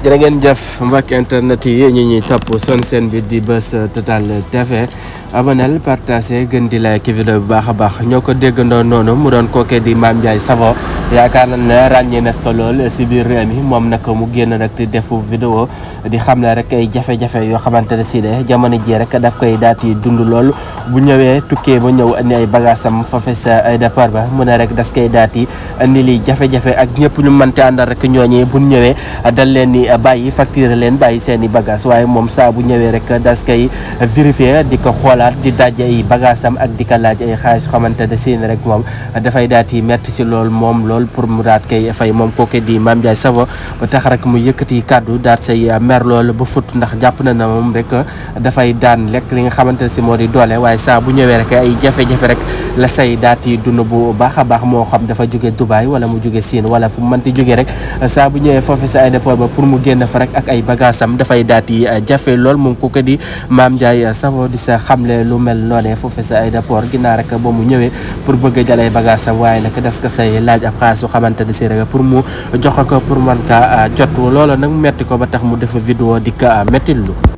jërë ngeen jëf mbokk internet yi ñu ñuy topp son seen bi di Buzz Total TV abonel partagé gën di like vidéo bu baax a baax ñoo ko déggandoo noonu mu doon kookee di Mame Ndiaye Savon yaakaar na ne ràññee nes ko lool si biir réew mi moom nag mu génn rek di defu vidéo di xam ne rek ay jafe-jafe yoo xamante ne si de jamono ji rek daf koy daati dund lool bu ñëwee tukkee ba ñëw andi ay bagaasam foofe sa départ ba mu ne rek das koy daati andi li jafe-jafe ak ñëpp ñu mënte àndal rek ñooñi bu ñëwee dal leen ni bàyyi facture leen bàyyi seen i bagage waaye moom saa bu ñëwee rek das koy vérifier di ko xoolaat di daj ay bagaasam ak di ko laaj ay xaalis xamante ne si rek moom dafay daati metti si lool moom lool pour mu daat koy fay moom kooke di Mame Ndiaye Savon ba tax rek mu yëkkati kàddu daat say mer lool ba fut ndax jàpp na moom rek dafay daan lekk li nga xamante ne si moo di doole waaye saa bu ñëwee rek ay jafe-jafe rek la say daati dund bu baax a baax moo xam dafa jóge Dubaï wala mu jóge Siin wala fu mu mënti jóge rek saa bu ñëwee foofu sa aéroport ba pour mu génn fa rek ak ay bagaasam dafay daati jafe lool moom kooku di Mame Ndiaye Savon di sa xamle lu mel noonee foofu sa aéroport ginnaaw rek ba mu ñëwee pour bëgg a jël ay bagaasam waaye nag das ko say laaj ab xaalis su xamante ne si rek pour mu jox ko pour mën ka jot loolu nag metti ko ba tax mu def vidéo di ka metti lu